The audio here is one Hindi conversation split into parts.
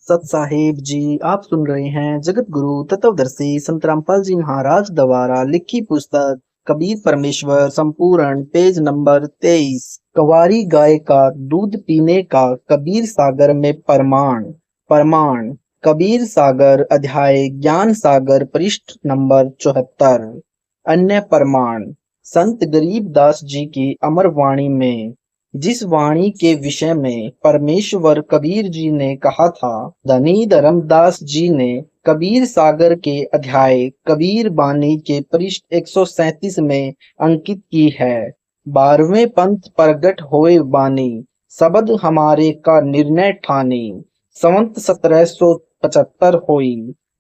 सत साहिब जी, आप सुन रहे हैं जगत गुरु तत्वदर्शी संत रामपाल जी महाराज द्वारा लिखी पुस्तक कबीर परमेश्वर संपूर्ण, पेज नंबर 23। कवारी गाय का दूध पीने का कबीर सागर में प्रमाण। प्रमाण। कबीर सागर अध्याय ज्ञान सागर पृष्ठ नंबर 74। अन्य प्रमाण। संत गरीब दास जी की अमर वाणी में जिस वाणी के विषय में परमेश्वर कबीर जी ने कहा था, धनी धर्मदास जी ने कबीर सागर के अध्याय कबीर बानी के पृष्ठ 137 में अंकित की है। 12वें पंथ प्रगट होए बानी, शब्द हमारे का निर्णय ठानी। संवत 1775 होई,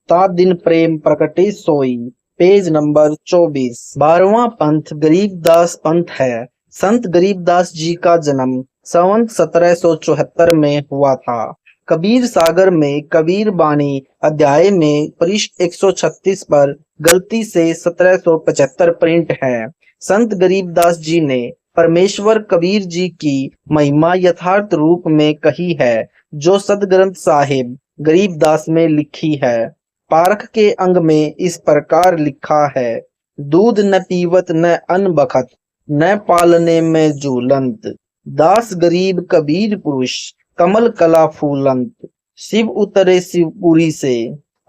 ता दिन प्रेम प्रकटे सोई। Page number 24। 12वां पंथ गरीबदास पंथ है। संत गरीबदास जी का जन्म संवत 1774 में हुआ था। कबीर सागर में कबीर बानी अध्याय में पृष्ठ 136 पर गलती से 1775 प्रिंट है। संत गरीबदास जी ने परमेश्वर कबीर जी की महिमा यथार्थ रूप में कही है, जो सदग्रंथ साहिब गरीबदास में लिखी है। पारख के अंग में इस प्रकार लिखा है, दूध न पीवत न अन्न बखत, न पालने में झूलंत, दास गरीब कबीर पुरुष, कमल कला फूलंत। शिव उतरे शिवपुरी से,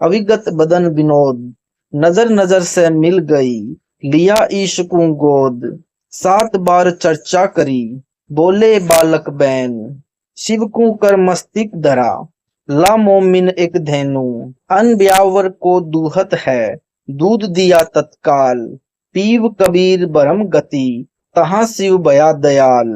अविगत बदन विनोद, नजर नजर से मिल गई, लिया ईशकू गोद। 7 बार चर्चा करी, बोले बालक बैन, शिव को कर मस्तिक धरा, ला मोमिन एक धेनु, अन ब्यावर को दूहत है, दूध दिया तत्काल, पीव कबीर बरम गति, तहाँ शिव बया दयाल।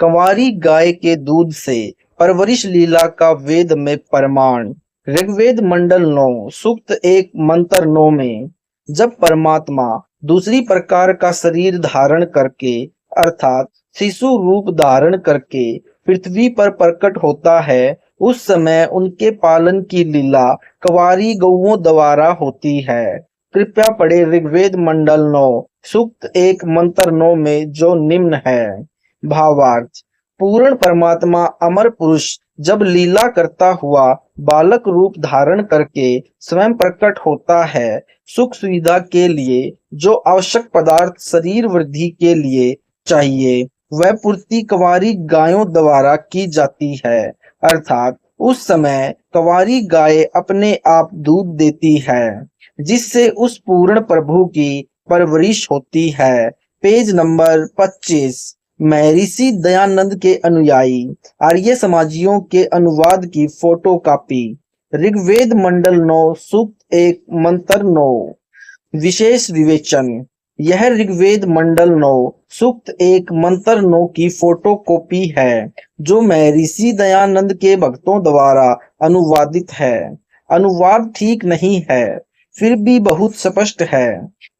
कंवारी गाय के दूध से परवरिश लीला का वेद में प्रमाण। ऋग्वेद मंडल 9 सूक्त 1 मंत्र 9 में जब परमात्मा दूसरी प्रकार का शरीर धारण करके अर्थात शिशु रूप धारण करके पृथ्वी पर प्रकट होता है, उस समय उनके पालन की लीला कंवारी गौओं द्वारा होती है। कृपया पढ़े ऋग्वेद मंडल 9 सूक्त 1 मंत्र 9 में जो निम्न है। भावार्थ। पूर्ण परमात्मा अमर पुरुष जब लीला करता हुआ बालक रूप धारण करके स्वयं प्रकट होता है, सुख सुविधा के लिए जो आवश्यक पदार्थ शरीर वृद्धि के लिए चाहिए, वह पूर्ति कंवारी गायों द्वारा की जाती है। अर्थात उस समय कंवारी गाय अपने आप दूध देती है, जिससे उस पूर्ण प्रभु की परवरिश होती है। Page number 25। महर्षि दयानंद के अनुयायी आर्य समाजियों के अनुवाद की फोटो कॉपी। ऋग्वेद मंडल 9 सूक्त 1 मंत्र 9। विशेष विवेचन। यह ऋग्वेद मंडल 9 सूक्त 1 मंत्र 9 की फोटो कॉपी है, जो महर्षि दयानंद के भक्तों द्वारा अनुवादित है। अनुवाद ठीक नहीं है, फिर भी बहुत स्पष्ट है।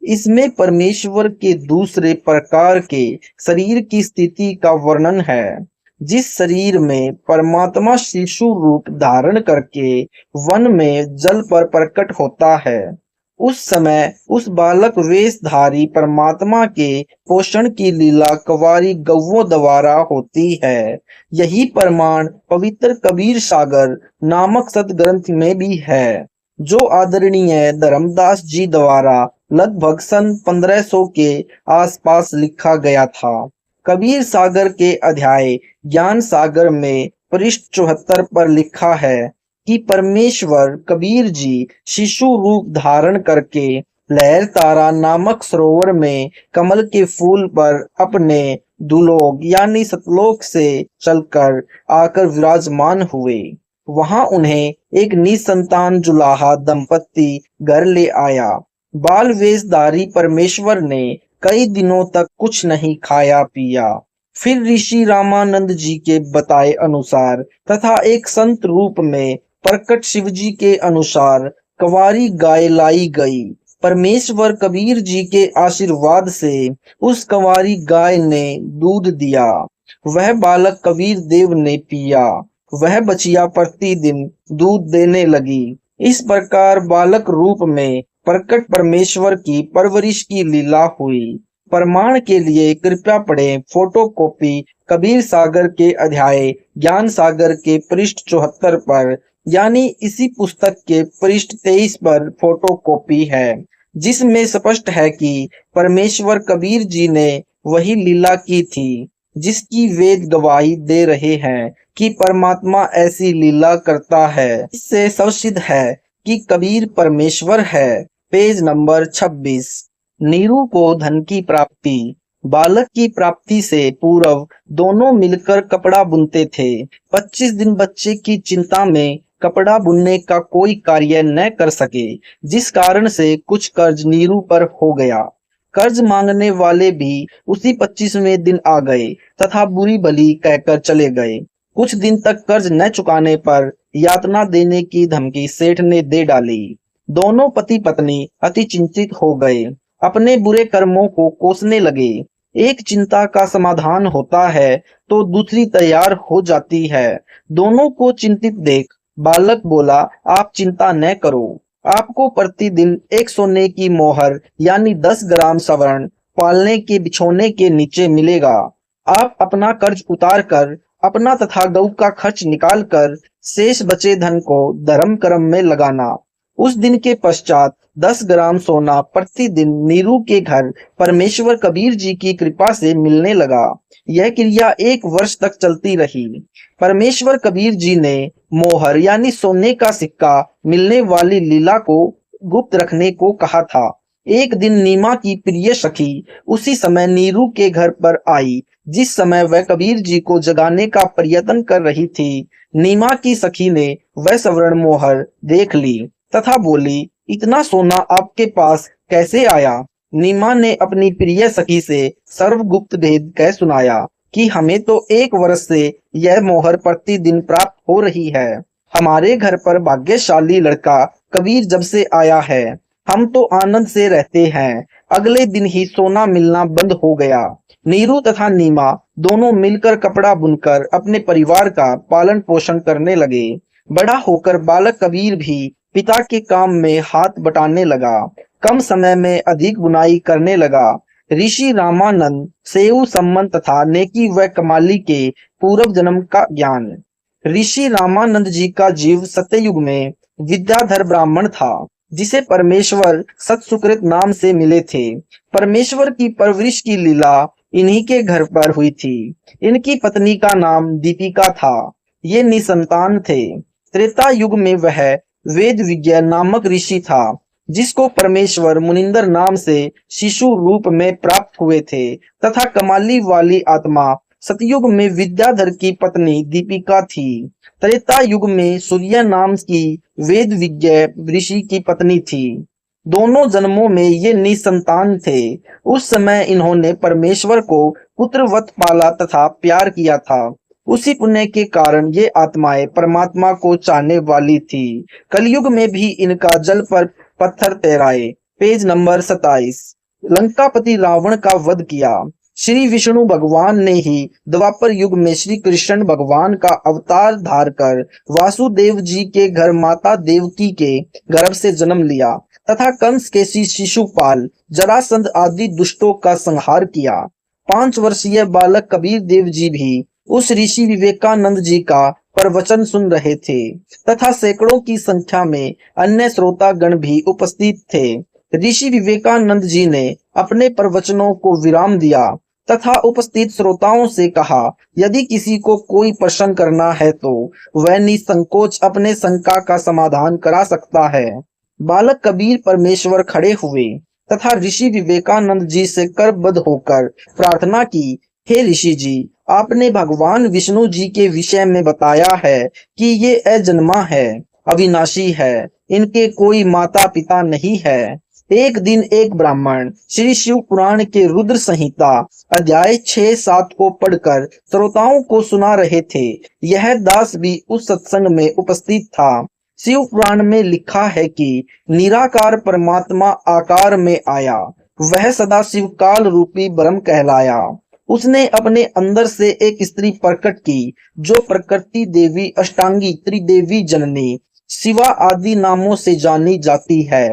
इसमें परमेश्वर के दूसरे प्रकार के शरीर की स्थिति का वर्णन है, जिस शरीर में परमात्मा शिशु रूप धारण करके वन में जल पर प्रकट होता है। उस समय उस बालक वेशधारी परमात्मा के पोषण की लीला कंवारी गौओं द्वारा होती है। यही प्रमाण पवित्र कबीर सागर नामक सदग्रंथ में भी है, जो आदरणीय धर्मदास जी द्वारा लगभग सन 1500 के आसपास लिखा गया था। कबीर सागर के अध्याय ज्ञान सागर में पृष्ठ 74 पर लिखा है कि परमेश्वर कबीर जी शिशु रूप धारण करके लहर तारा नामक सरोवर में कमल के फूल पर अपने दुलोक यानी सतलोक से चलकर आकर विराजमान हुए। वहां उन्हें एक निसंतान जुलाहा दंपत्ति घर ले आया। बाल वेशधारी परमेश्वर ने कई दिनों तक कुछ नहीं खाया पिया। फिर ऋषि रामानंद जी के बताए अनुसार तथा एक संत रूप में प्रकट शिव जी के अनुसार कंवारी गाय लाई गई। परमेश्वर कबीर जी के आशीर्वाद से उस कंवारी गाय ने दूध दिया। वह बालक कबीर देव ने पिया। वह बचिया प्रतिदिन दूध देने लगी। इस प्रकार बालक रूप में प्रकट परमेश्वर की परवरिश की लीला हुई। प्रमाण के लिए कृपया पढ़ें फोटो कॉपी कबीर सागर के अध्याय ज्ञान सागर के पृष्ठ 74 पर यानी इसी पुस्तक के पृष्ठ 23 पर फोटोकॉपी है, जिसमें स्पष्ट है कि परमेश्वर कबीर जी ने वही लीला की थी जिसकी वेद गवाही दे रहे हैं कि परमात्मा ऐसी लीला करता है। इससे स्पष्ट है कि कबीर परमेश्वर है। Page number 26। नीरू को धन की प्राप्ति। बालक की प्राप्ति से पूर्व दोनों मिलकर कपड़ा बुनते थे। 25 दिन बच्चे की चिंता में कपड़ा बुनने का कोई कार्य न कर सके, जिस कारण से कुछ कर्ज नीरू पर हो गया। कर्ज मांगने वाले भी उसी 25वें दिन आ गए तथा बुरी भली कहकर चले गए। कुछ दिन तक कर्ज न चुकाने पर यातना देने की धमकी सेठ ने दे डाली। दोनों पति पत्नी अति चिंतित हो गए, अपने बुरे कर्मों को कोसने लगे। एक चिंता का समाधान होता है तो दूसरी तैयार हो जाती है। दोनों को चिंतित देख बालक बोला, आप चिंता न करो, आपको प्रतिदिन एक सोने की मोहर यानी 10 ग्राम स्वर्ण पालने के बिछोने के नीचे मिलेगा। आप अपना कर्ज उतार कर अपना तथा गऊ का खर्च निकाल कर शेष बचे धन को धर्म कर्म में लगाना। उस दिन के पश्चात 10 ग्राम सोना प्रतिदिन नीरू के घर परमेश्वर कबीर जी की कृपा से मिलने लगा। यह क्रिया 1 वर्ष तक चलती रही। परमेश्वर कबीर जी ने मोहर यानी सोने का सिक्का मिलने वाली लीला को गुप्त रखने को कहा था। एक दिन नीमा की प्रिय सखी उसी समय नीरू के घर पर आई, जिस समय वह कबीर जी को जगाने का प्रयत्न कर रही थी। नीमा की सखी ने वह स्वर्ण मोहर देख ली तथा बोली, इतना सोना आपके पास कैसे आया? नीमा ने अपनी प्रिय सखी से सर्वगुप्त भेद कह सुनाया कि हमें तो 1 वर्ष से यह मोहर प्रतिदिन प्राप्त हो रही है। हमारे घर पर भाग्यशाली लड़का कबीर जब से आया है, हम तो आनंद से रहते हैं। अगले दिन ही सोना मिलना बंद हो गया। नीरू तथा नीमा दोनों मिलकर कपड़ा बुनकर अपने परिवार का पालन पोषण करने लगे। बड़ा होकर बालक कबीर भी पिता के काम में हाथ बटाने लगा। कम समय में अधिक बुनाई करने लगा। ऋषि रामानंद सेऊ सम्मन तथा नेकी व कमाली के पूर्व जन्म का ज्ञान। ऋषि रामानंद जी का जीव सत्ययुग में विद्याधर ब्राह्मण था, जिसे परमेश्वर सतसुकृत नाम से मिले थे। परमेश्वर की परवरिश की लीला इन्हीं के घर पर हुई थी। इनकी पत्नी का नाम दीपिका था। ये निसंतान थे। त्रेता युग में वह वेद विज्ञ नामक ऋषि था, जिसको परमेश्वर मुनिंदर नाम से शिशु रूप में प्राप्त हुए थे तथा कमाली वाली आत्मा सतयुग में विद्याधर की पत्नी दीपिका थी। त्रेता युग में सूर्य नाम की वेद विज्ञ ऋषि की पत्नी थी। दोनों जन्मों में ये निसंतान थे। उस समय इन्होंने परमेश्वर को पुत्रवत पाला तथा प्यार किया था। उसी पुण्य के कारण ये आत्माएं परमात्मा को चाहने वाली थी। कलयुग में भी इनका जल पर पत्थर तैराए। Page number 27। लंकापति रावण का वध किया। श्री विष्णु भगवान ने ही द्वापर युग में श्री कृष्ण भगवान का अवतार धार कर वासुदेव जी के घर माता देवकी के गर्भ से जन्म लिया तथा कंस के शिशुपाल जरासंध आदि दुष्टों का संहार किया। 5 वर्षीय बालक कबीर देव जी भी उस ऋषि विवेकानंद जी का प्रवचन सुन रहे थे तथा सैकड़ों की संख्या में अन्य श्रोतागण भी उपस्थित थे। ऋषि विवेकानंद जी ने अपने प्रवचनों को विराम दिया तथा उपस्थित श्रोताओं से कहा, यदि किसी को कोई प्रश्न करना है तो वह निसंकोच अपने शंका का समाधान करा सकता है। बालक कबीर परमेश्वर खड़े हुए तथा ऋषि विवेकानंद जी से करबद्ध होकर प्रार्थना की, हे ऋषि जी, आपने भगवान विष्णु जी के विषय में बताया है कि ये अजन्मा है, अविनाशी है, इनके कोई माता पिता नहीं है। एक दिन एक ब्राह्मण श्री शिव पुराण के रुद्र संहिता अध्याय 6-7 को पढ़कर श्रोताओं को सुना रहे थे। यह दास भी उस सत्संग में उपस्थित था। शिव पुराण में लिखा है कि निराकार परमात्मा आकार में आया। वह सदा शिव काल रूपी ब्रह्म कहलाया। उसने अपने अंदर से एक स्त्री प्रकट की, जो प्रकृति देवी, अष्टांगी, त्रिदेवी जननी, शिवा आदि नामों से जानी जाती है।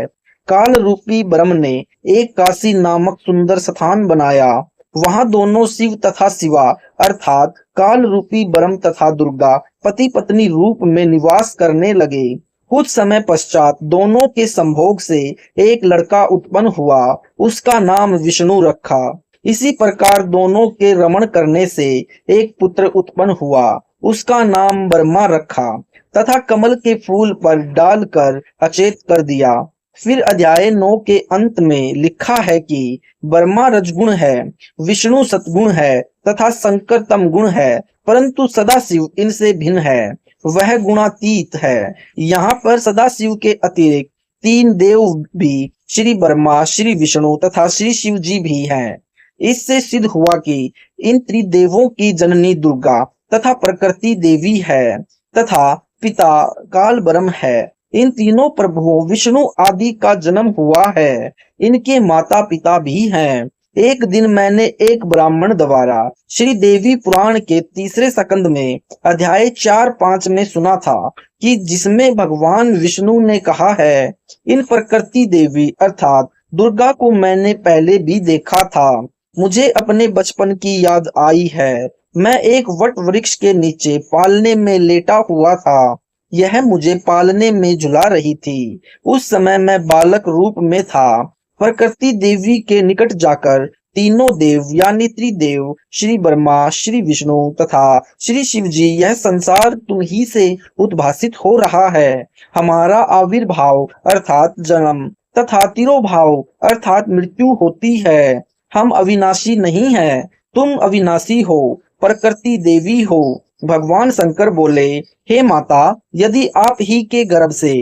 काल रूपी ब्रह्म ने एक काशी नामक सुंदर स्थान बनाया वहां दोनों शिव तथा शिवा अर्थात काल रूपी ब्रह्म तथा दुर्गा पति पत्नी रूप में निवास करने लगे। कुछ समय पश्चात दोनों के संभोग से एक लड़का उत्पन्न हुआ, उसका नाम विष्णु रखा। इसी प्रकार दोनों के रमण करने से एक पुत्र उत्पन्न हुआ, उसका नाम ब्रह्मा रखा तथा कमल के फूल पर डालकर अचेत कर दिया। फिर अध्याय 9 के अंत में लिखा है कि ब्रह्मा रजगुण है, विष्णु सतगुण है तथा शंकर तम गुण है, परंतु सदाशिव इनसे भिन्न है, वह गुणातीत है। यहाँ पर सदाशिव के अतिरिक्त 3 देव भी श्री ब्रह्मा, श्री विष्णु तथा श्री शिव जी भी हैं। इससे सिद्ध हुआ कि इन त्रिदेवों की जननी दुर्गा तथा प्रकृति देवी है तथा पिता काल ब्रह्म है। इन तीनों प्रभुओं विष्णु आदि का जन्म हुआ है, इनके माता पिता भी हैं। एक दिन मैंने एक ब्राह्मण द्वारा श्री देवी पुराण के 3 स्कंद में अध्याय 4-5 में सुना था कि जिसमें भगवान विष्णु ने कहा है, इन प्रकृति देवी अर्थात दुर्गा को मैंने पहले भी देखा था। मुझे अपने बचपन की याद आई है। मैं एक वट वृक्ष के नीचे पालने में लेटा हुआ था, यह मुझे पालने में झुला रही थी। उस समय मैं बालक रूप में था। प्रकृति देवी के निकट जाकर तीनों देव यानी त्रिदेव श्री ब्रह्मा, श्री विष्णु तथा श्री शिव जी, यह संसार तुम ही से उद्भासित हो रहा है। हमारा आविर्भाव अर्थात जन्म तथा तिरोभाव अर्थात मृत्यु होती है। हम अविनाशी नहीं है, तुम अविनाशी हो, प्रकृति देवी हो। भगवान शंकर बोले, हे माता, यदि आप ही के गर्भ से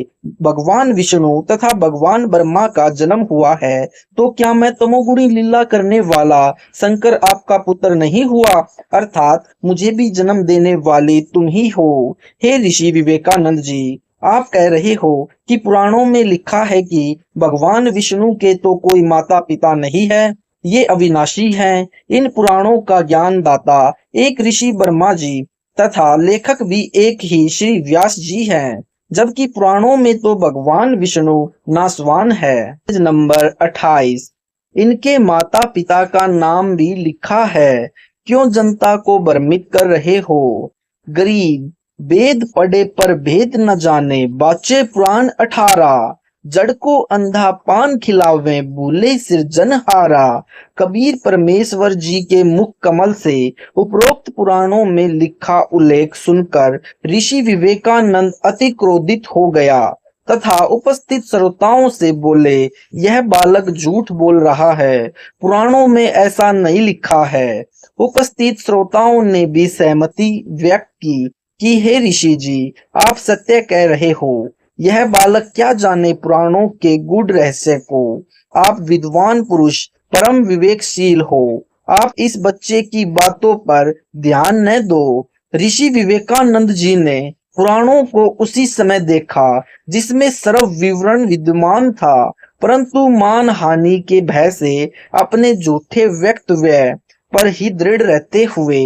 भगवान विष्णु तथा भगवान ब्रह्मा का जन्म हुआ है, तो क्या मैं तमोगुणी लीला करने वाला शंकर आपका पुत्र नहीं हुआ, अर्थात मुझे भी जन्म देने वाले तुम ही हो। हे ऋषि विवेकानंद जी, आप कह रहे हो कि पुराणों में लिखा है कि भगवान विष्णु के तो कोई माता पिता नहीं है, ये अविनाशी हैं। इन पुराणों का ज्ञान दाता एक ऋषि ब्रह्मा जी तथा लेखक भी एक ही श्री व्यास जी हैं, जबकि पुराणों में तो भगवान विष्णु नासवान है। Page number 28। इनके माता पिता का नाम भी लिखा है। क्यों जनता को भ्रमित कर रहे हो? गरीब वेद पढ़े पर भेद न जाने, बाचे पुराण 18। जड़ को अंधा पान खिलावे, भूले सिरजनहारा। कबीर परमेश्वर जी के मुख कमल से उपरोक्त पुराणों में लिखा उल्लेख सुनकर ऋषि विवेकानंद अति क्रोधित हो गया तथा उपस्थित श्रोताओं से बोले, यह बालक झूठ बोल रहा है, पुराणों में ऐसा नहीं लिखा है। उपस्थित श्रोताओं ने भी सहमति व्यक्त की कि हे ऋषि जी, आप सत्य कह रहे हो। यह बालक क्या जाने पुराणों के गूढ़ रहस्य को। आप विद्वान पुरुष, परम विवेकशील हो, आप इस बच्चे की बातों पर ध्यान न दो। ऋषि विवेकानंद जी ने पुराणों को उसी समय देखा जिसमें सर्व विवरण विद्यमान था, परंतु मान हानि के भय से अपने झूठे वक्तव्य पर ही दृढ़ रहते हुए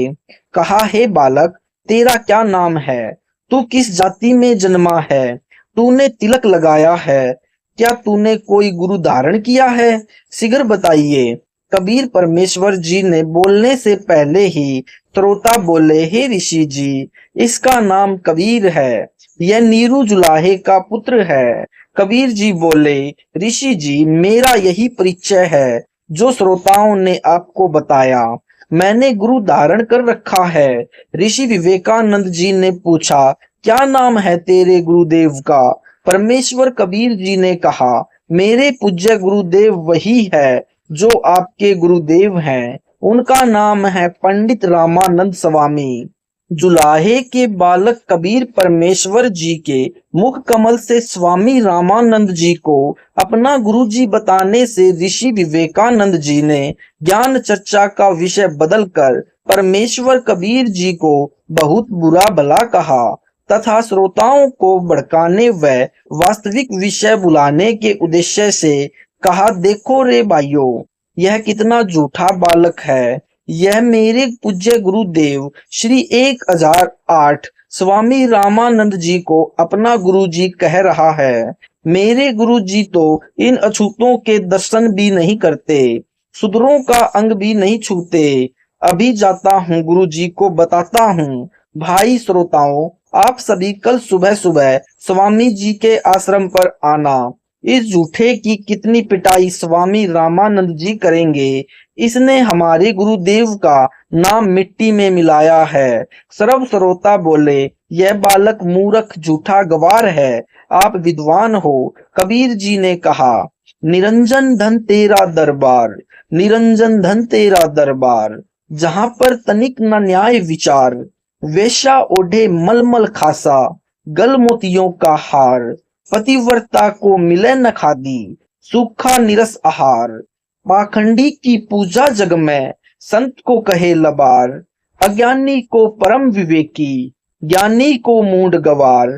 कहा, हे बालक, तेरा क्या नाम है? तू किस जाति में जन्मा है? तूने तिलक लगाया है? क्या तूने कोई गुरु धारण किया है? शीघ्र बताइए। कबीर परमेश्वर जी ने बोलने से पहले ही श्रोता बोले, हे ऋषि जी, इसका नाम कबीर है, यह नीरू जुलाहे का पुत्र है। कबीर जी बोले, ऋषि जी, मेरा यही परिचय है जो श्रोताओं ने आपको बताया। मैंने गुरु धारण कर रखा है। ऋषि विवेकानंद जी ने पूछा, क्या नाम है तेरे गुरुदेव का? परमेश्वर कबीर जी ने कहा, मेरे पूज्य गुरुदेव वही है जो आपके गुरुदेव हैं। उनका नाम है पंडित रामानंद स्वामी। जुलाहे के बालक कबीर परमेश्वर जी के मुख कमल से स्वामी रामानंद जी को अपना गुरु जी बताने से ऋषि विवेकानंद जी ने ज्ञान चर्चा का विषय बदलकर परमेश्वर कबीर जी को बहुत बुरा भला कहा तथा श्रोताओं को भड़काने व वास्तविक विषय बुलाने के उद्देश्य से कहा, देखो रे भाइयों, यह कितना झूठा बालक है। यह मेरे पूज्य गुरुदेव श्री 1008 स्वामी रामानंद जी को अपना गुरु जी कह रहा है। मेरे गुरु जी तो इन अछूतों के दर्शन भी नहीं करते। सुदूरों का अंग भी नहीं छूते। अभी जाता हूँ गुरु जी को बताता हूँ। भाई श्रोताओं, आप सभी कल सुबह सुबह स्वामी जी के आश्रम पर आना। इस जूठे की कितनी पिटाई स्वामी रामानंद जी करेंगे। इसने हमारे गुरुदेव का नाम मिट्टी में मिलाया है। सर्व श्रोता बोले, यह बालक मूर्ख झूठा गवार है। आप विद्वान हो। कबीर जी ने कहा, निरंजन धन तेरा दरबार, निरंजन धन तेरा दरबार, जहां पर तनिक न न्याय विचार, वेश्या ओढ़े मलमल खासा, गल मोतियों का हार, पतिव्रता को मिले न खादी, सूखा निरस आहार, पाखंडी की पूजा जग में, संत को कहे लबार, अज्ञानी को परम विवेकी, ज्ञानी को मूढ़ गवार,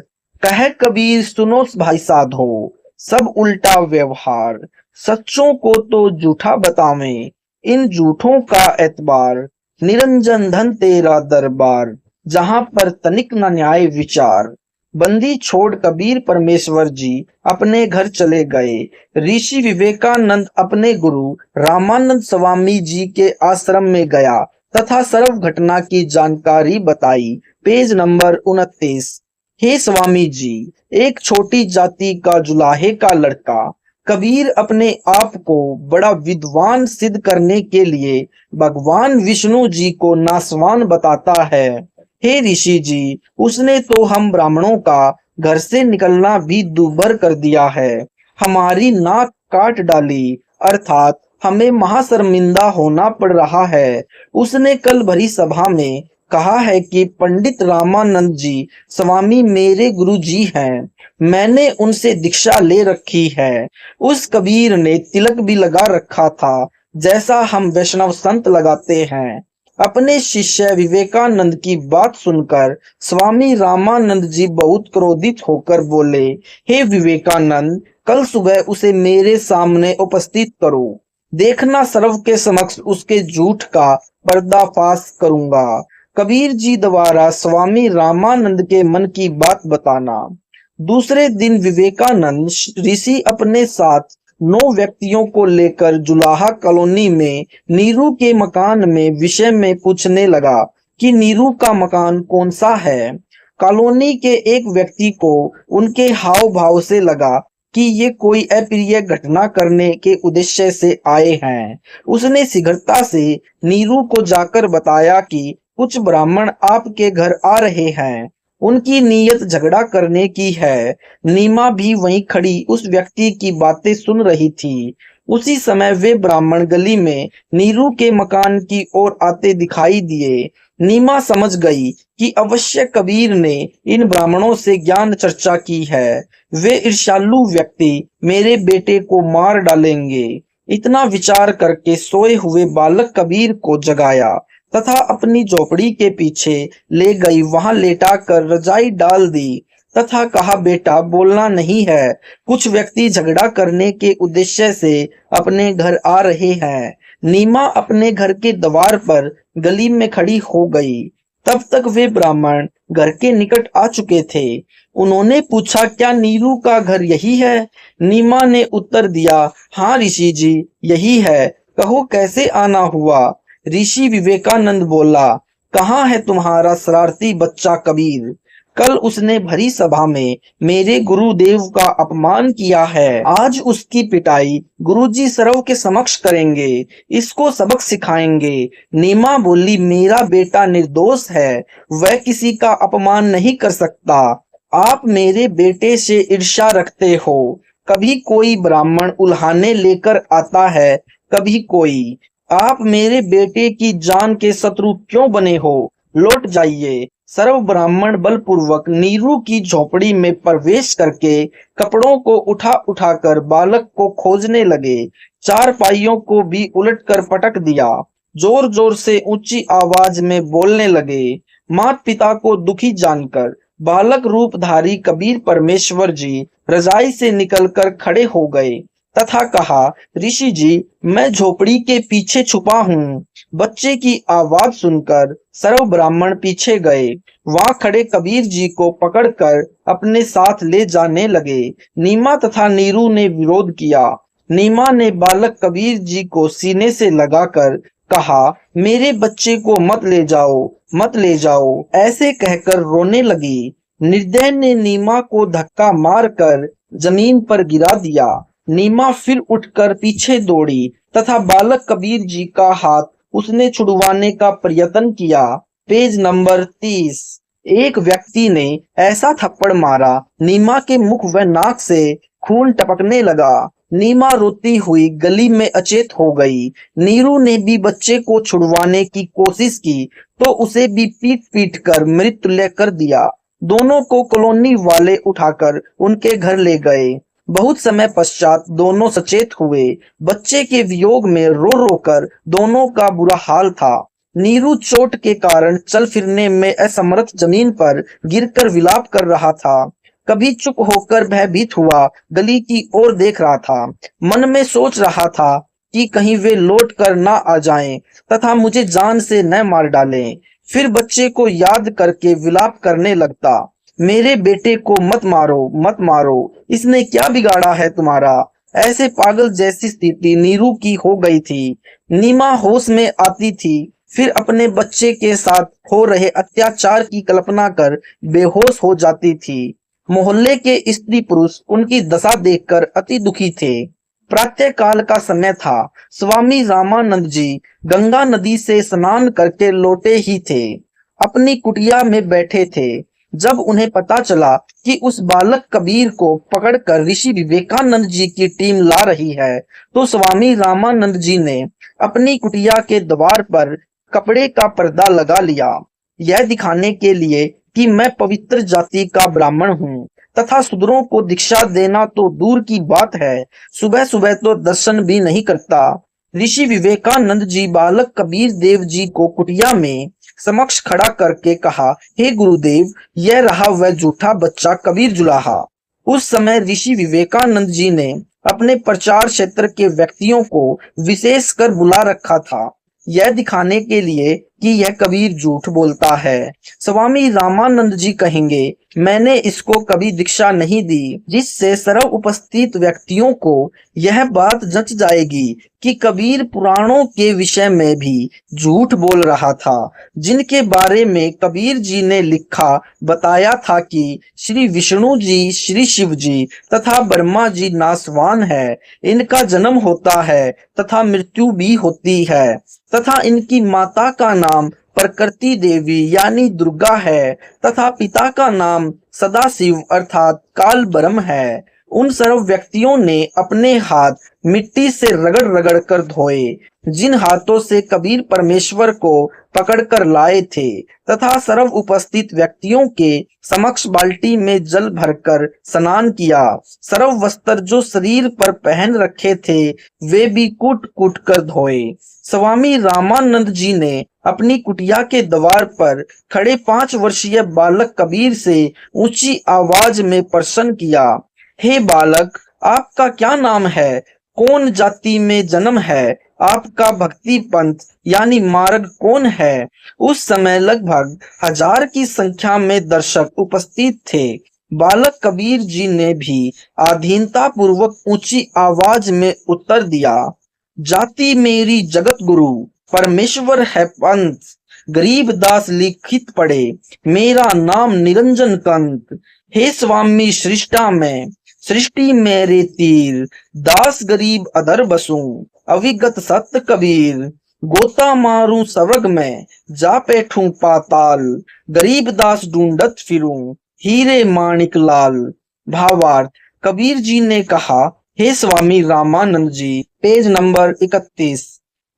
कहे कबीर सुनो भाई साधो, सब उल्टा व्यवहार, सच्चों को तो झूठा बतावें, इन झूठों का एतबार, निरंजन धन तेरा दरबार, जहां पर तनिक न न्याय विचार। बंदी छोड़ कबीर परमेश्वर जी अपने घर चले गए। ऋषि विवेकानंद अपने गुरु रामानंद स्वामी जी के आश्रम में गया तथा सर्व घटना की जानकारी बताई। Page number 29। हे स्वामी जी, एक छोटी जाति का जुलाहे का लड़का कबीर अपने आप को बड़ा विद्वान सिद्ध करने के लिए भगवान विष्णु जी को नासवान बताता है। हे ऋषि जी, उसने तो हम ब्राह्मणों का घर से निकलना भी दूभर कर दिया है। हमारी नाक काट डाली, अर्थात हमें महाशर्मिंदा होना पड़ रहा है। उसने कल भरी सभा में कहा है कि पंडित रामानंद जी स्वामी मेरे गुरु जी हैं। मैंने उनसे दीक्षा ले रखी है। उस कबीर ने तिलक भी लगा रखा था, जैसा हम वैष्णव संत लगाते हैं। अपने शिष्य विवेकानंद की बात सुनकर स्वामी रामानंद जी बहुत क्रोधित होकर बोले, हे विवेकानंद, कल सुबह उसे मेरे सामने उपस्थित करो। देखना सर्व के समक्ष उसके झूठ का पर्दाफाश करूंगा। कबीर जी द्वारा स्वामी रामानंद के मन की बात बताना। दूसरे दिन विवेकानंद ऋषि अपने साथ 9 व्यक्तियों को लेकर जुलाहा कॉलोनी में नीरू के मकान में विषय में पूछने लगा कि नीरू का मकान कौन सा है। कॉलोनी के एक व्यक्ति को उनके हाव भाव से लगा कि ये कोई अप्रिय घटना करने के उद्देश्य से आए हैं। उसने शीघ्रता से नीरू को जाकर बताया कि कुछ ब्राह्मण आपके घर आ रहे हैं। उनकी नीयत झगड़ा करने की है। नीमा भी वहीं खड़ी उस व्यक्ति की बातें सुन रही थी। उसी समय वे ब्राह्मण गली में नीरू के मकान की ओर आते दिखाई दिए। नीमा समझ गई कि अवश्य कबीर ने इन ब्राह्मणों से ज्ञान चर्चा की है। वे ईर्ष्यालु व्यक्ति मेरे बेटे को मार डालेंगे। इतना विचार करके सोए हुए बालक कबीर को जगाया तथा अपनी झोपड़ी के पीछे ले गई। वहां लेटा कर रजाई डाल दी तथा कहा, बेटा बोलना नहीं है। कुछ व्यक्ति झगड़ा करने के उद्देश्य से अपने घर आ रहे हैं। नीमा अपने घर के द्वार पर गली में खड़ी हो गई। तब तक वे ब्राह्मण घर के निकट आ चुके थे। उन्होंने पूछा, क्या नीरू का घर यही है? नीमा ने उत्तर दिया, हाँ ऋषि जी, यही है। कहो कैसे आना हुआ? ऋषि विवेकानंद बोला, कहाँ है तुम्हारा शरारती बच्चा कबीर? कल उसने भरी सभा में मेरे गुरुदेव का अपमान किया है। आज उसकी पिटाई गुरुजी सर्व के समक्ष करेंगे। इसको सबक सिखाएंगे। नीमा बोली, मेरा बेटा निर्दोष है, वह किसी का अपमान नहीं कर सकता। आप मेरे बेटे से ईर्ष्या रखते हो। कभी कोई ब्राह्मण उल्हाने लेकर आता है, कभी कोई। आप मेरे बेटे की जान के शत्रु क्यों बने हो? लौट जाइए। सर्व ब्राह्मण बलपूर्वक नीरू की झोपड़ी में प्रवेश करके कपड़ों को उठा उठाकर बालक को खोजने लगे। चारपाइयों को भी उलटकर पटक दिया। जोर जोर से ऊंची आवाज में बोलने लगे। माता पिता को दुखी जानकर बालक रूपधारी कबीर परमेश्वर जी रजाई से निकलकर खड़े हो गए तथा कहा, ऋषि जी, मैं झोपड़ी के पीछे छुपा हूँ। बच्चे की आवाज सुनकर सर्व ब्राह्मण पीछे गए। वहां खड़े कबीर जी को पकड़कर अपने साथ ले जाने लगे। नीमा तथा नीरू ने विरोध किया। नीमा ने बालक कबीर जी को सीने से लगाकर कहा, मेरे बच्चे को मत ले जाओ, मत ले जाओ, ऐसे कहकर रोने लगी। निर्दय ने नीमा को धक्का मारकर जमीन पर गिरा दिया। नीमा फिर उठकर पीछे दौड़ी तथा बालक कबीर जी का हाथ उसने छुड़वाने का प्रयत्न किया। Page number 30। एक व्यक्ति ने ऐसा थप्पड़ मारा, नीमा के मुख व नाक से खून टपकने लगा। नीमा रोती हुई गली में अचेत हो गई। नीरू ने भी बच्चे को छुड़वाने की कोशिश की तो उसे भी पीट पीट कर मृत्युल्य कर दिया। दोनों को कॉलोनी वाले उठाकर उनके घर ले गए। बहुत समय पश्चात दोनों सचेत हुए। बच्चे के वियोग में रो रो कर दोनों का बुरा हाल था। नीरू चोट के कारण चल फिरने में असमर्थ जमीन पर गिरकर विलाप कर रहा था। कभी चुप होकर भयभीत हुआ गली की ओर देख रहा था। मन में सोच रहा था कि कहीं वे लौट कर ना आ जाएं तथा मुझे जान से न मार डालें। फिर बच्चे को याद करके विलाप करने लगता, मेरे बेटे को मत मारो, मत मारो, इसने क्या बिगाड़ा है तुम्हारा। ऐसे पागल जैसी स्थिति नीरू की हो गई थी। नीमा होश में आती थी, फिर अपने बच्चे के साथ हो रहे अत्याचार की कल्पना कर बेहोश हो जाती थी। मोहल्ले के स्त्री पुरुष उनकी दशा देखकर अति दुखी थे। प्रातः काल का समय था। स्वामी रामानंद जी गंगा नदी से स्नान करके लौटे ही थे। अपनी कुटिया में बैठे थे। जब उन्हें पता चला कि उस बालक कबीर को पकड़कर ऋषि विवेकानंद जी की टीम ला रही है, तो स्वामी रामानंद जी ने अपनी कुटिया के द्वार पर कपड़े का पर्दा लगा लिया, यह दिखाने के लिए कि मैं पवित्र जाति का ब्राह्मण हूँ तथा शूद्रों को दीक्षा देना तो दूर की बात है, सुबह सुबह तो दर्शन भी नहीं करता। ऋषि विवेकानंद जी बालक कबीर देव जी को कुटिया में समक्ष खड़ा करके कहा, हे गुरुदेव, यह रहा वह झूठा बच्चा कबीर जुलाहा। उस समय ऋषि विवेकानंद जी ने अपने प्रचार क्षेत्र के व्यक्तियों को विशेष कर बुला रखा था, यह दिखाने के लिए कि यह कबीर झूठ बोलता है। स्वामी रामानंद जी कहेंगे, मैंने इसको कभी दीक्षा नहीं दी, जिससे सर्व उपस्थित व्यक्तियों को यह बात जच जाएगी कि कबीर पुराणों के विषय में भी झूठ बोल रहा था, जिनके बारे में कबीर जी ने लिखा बताया था कि श्री विष्णु जी, श्री शिव जी तथा ब्रह्मा जी नासवान है, इनका जन्म होता है तथा मृत्यु भी होती है तथा इनकी माता का नाम प्रकृति देवी यानी दुर्गा है तथा पिता का नाम सदाशिव अर्थात काल ब्रह्म है। उन सर्व व्यक्तियों ने अपने हाथ मिट्टी से रगड़ रगड़ कर धोए, जिन हाथों से कबीर परमेश्वर को पकड़ कर लाए थे, तथा सर्व उपस्थित व्यक्तियों के समक्ष बाल्टी में जल भरकर स्नान किया। सर्व वस्त्र जो शरीर पर पहन रखे थे वे भी कूट कूट कर धोए। स्वामी रामानंद जी ने अपनी कुटिया के द्वार पर खड़े 5 वर्षीय बालक कबीर से ऊंची आवाज में प्रश्न किया, हे बालक, आपका क्या नाम है, कौन जाति में जन्म है, आपका भक्ति पंथ यानी मार्ग कौन है। उस समय लगभग 1000 की संख्या में दर्शक उपस्थित थे। बालक कबीर जी ने भी अधीनता पूर्वक ऊंची आवाज में उत्तर दिया, जाति मेरी जगत गुरु, परमेश्वर है पंथ, गरीब दास लिखित पढ़े, मेरा नाम निरंजन कंत। हे स्वामी सृष्टा में, सृष्टि मेरे तीर, दास गरीब अधर बसूं, अविगत सत्य कबीर, गोता मारूं स्वर्ग में, जा बैठूं पाताल, गरीब दास ढूंढत फिरूं, हीरे माणिक लाल। भावार्थ, कबीर जी ने कहा, हे स्वामी रामानंद जी, पेज नंबर 31,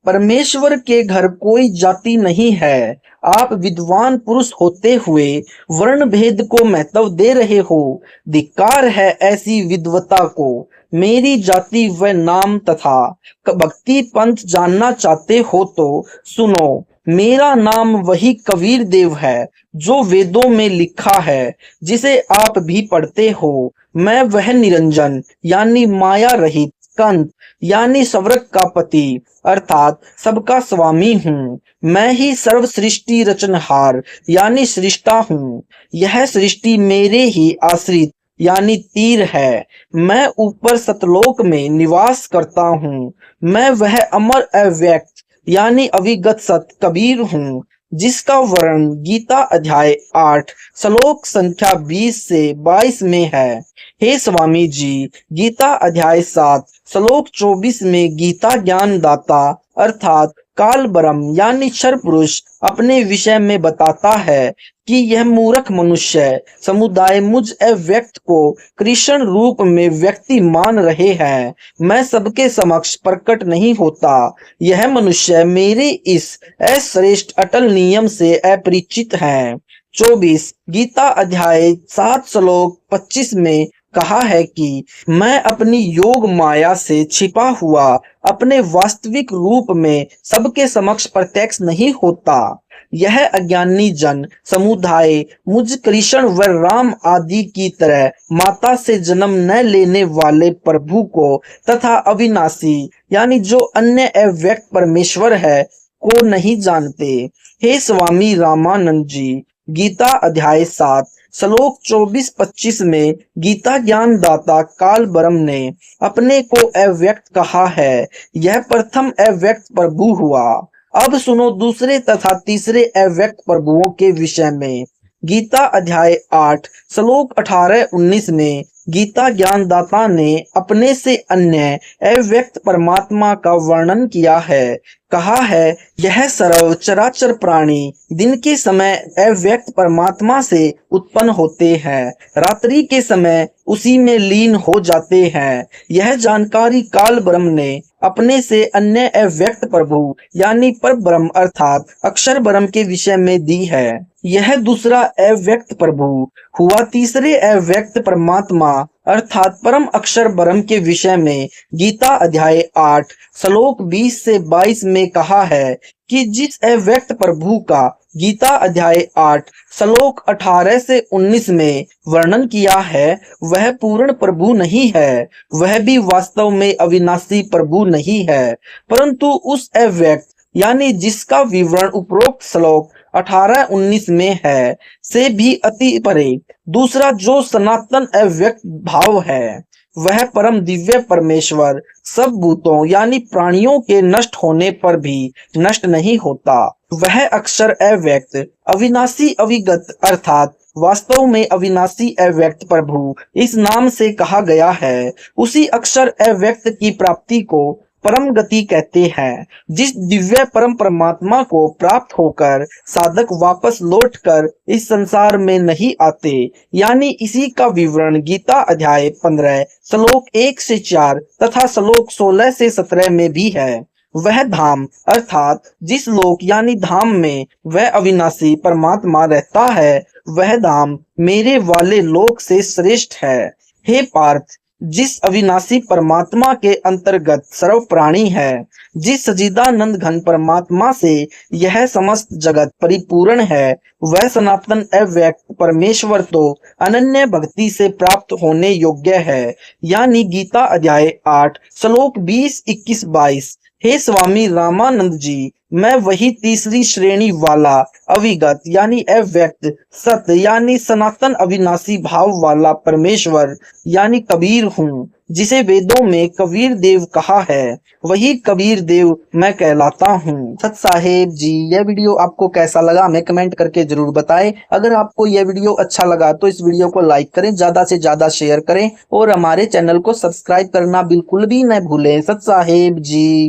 परमेश्वर के घर कोई जाति नहीं है। आप विद्वान पुरुष होते हुए वर्ण भेद को महत्व दे रहे हो, धिक्कार है ऐसी विद्वता को। मेरी जाति व नाम तथा भक्ति पंथ जानना चाहते हो तो सुनो, मेरा नाम वही कबीर देव है जो वेदों में लिखा है, जिसे आप भी पढ़ते हो। मैं वह निरंजन यानी माया रहित, कंत यानी स्वर्ग का पति अर्थात सबका स्वामी हूँ। मैं ही सर्व सृष्टि रचनहार यानी सृष्टा हूँ। यह सृष्टि मेरे ही आश्रित यानी तीर है। मैं ऊपर सतलोक में निवास करता हूँ। मैं वह अमर अव्यक्त यानी अविगत सत कबीर हूँ, जिसका वर्णन गीता अध्याय 8 श्लोक संख्या 20 से 22 में है। हे स्वामी जी, गीता अध्याय 7 श्लोक 24 में गीता ज्ञान दाता अर्थात काल ब्रह्म यानी क्षर पुरुष अपने विषय में बताता है कि यह मूर्ख मनुष्य समुदाय मुझ अव्यक्त को कृष्ण रूप में व्यक्ति मान रहे हैं। मैं सबके समक्ष प्रकट नहीं होता। यह मनुष्य मेरे इस अश्रेष्ठ अटल नियम से अपरिचित है। 24 गीता अध्याय 7 श्लोक 25 में कहा है कि मैं अपनी योग माया से छिपा हुआ अपने वास्तविक रूप में सबके समक्ष प्रत्यक्ष नहीं होता। यह अज्ञानी जन समुदाय मुझ कृष्ण व राम आदि की तरह माता से जन्म न लेने वाले प्रभु को तथा अविनाशी यानी जो अन्य अव्यक्त परमेश्वर है को नहीं जानते। हे स्वामी रामानंद जी, गीता अध्याय 7 श्लोक 24-25 में गीता ज्ञान दाता काल ब्रह्म ने अपने को अव्यक्त कहा है। यह प्रथम अव्यक्त प्रभु हुआ। अब सुनो दूसरे तथा तीसरे अव्यक्त प्रभुओं के विषय में। गीता अध्याय 8 श्लोक 18-19 में गीता ज्ञानदाता ने अपने से अन्य अव्यक्त परमात्मा का वर्णन किया है। कहा है, यह सर्व चराचर प्राणी दिन के समय अव्यक्त परमात्मा से उत्पन्न होते हैं, रात्रि के समय उसी में लीन हो जाते हैं। यह जानकारी काल ब्रह्म ने अपने से अन्य अव्यक्त प्रभु यानी पर ब्रह्म अर्थात अक्षर ब्रह्म के विषय में दी है। यह दूसरा अव्यक्त प्रभु हुआ। तीसरे अव्यक्त परमात्मा अर्थात परम अक्षर ब्रह्म के विषय में गीता अध्याय 8 श्लोक 20 से 22 में कहा है कि जिस अव्यक्त प्रभु का गीता अध्याय 8 श्लोक 18 से 19 में वर्णन किया है वह पूर्ण प्रभु नहीं है। वह भी वास्तव में अविनाशी प्रभु नहीं है, परंतु उस अव्यक्त यानी जिसका विवरण उपरोक्त श्लोक 18-19 में है से भी अति परे दूसरा जो सनातन अव्यक्त भाव है, वह परम दिव्य परमेश्वर सब भूतों यानी प्राणियों के नष्ट होने पर भी नष्ट नहीं होता। वह अक्षर अव्यक्त अविनाशी अविगत अर्थात वास्तव में अविनाशी अव्यक्त प्रभु इस नाम से कहा गया है। उसी अक्षर अव्यक्त की प्राप्ति को परम गति कहते हैं। जिस दिव्य परम परमात्मा को प्राप्त होकर साधक वापस लौटकर इस संसार में नहीं आते, यानी इसी का विवरण गीता अध्याय 15 श्लोक 1 से 4 तथा श्लोक 16 से 17 में भी है। वह धाम अर्थात जिस लोक यानी धाम में वह अविनाशी परमात्मा रहता है, वह धाम मेरे वाले लोक से श्रेष्ठ है। हे पार्थ, जिस अविनाशी परमात्मा के अंतर्गत सर्व प्राणी है, जिस सजीदानंद घन परमात्मा से यह समस्त जगत परिपूर्ण है, वह सनातन अव्यक्त परमेश्वर तो अनन्य भक्ति से प्राप्त होने योग्य है। यानी गीता अध्याय 8 श्लोक 20, 21, 22। हे स्वामी रामानंद जी, मैं वही तीसरी श्रेणी वाला अविगत यानी अव्यक्त सत्य यानी सनातन अविनाशी भाव वाला परमेश्वर यानी कबीर हूँ, जिसे वेदों में कबीर देव कहा है। वही कबीर देव मैं कहलाता हूँ। सत साहेब जी, यह वीडियो आपको कैसा लगा हमें कमेंट करके जरूर बताएं। अगर आपको यह वीडियो अच्छा लगा तो इस वीडियो को लाइक करें, ज्यादा से ज्यादा शेयर करें और हमारे चैनल को सब्सक्राइब करना बिल्कुल भी न भूलें। सत साहेब जी।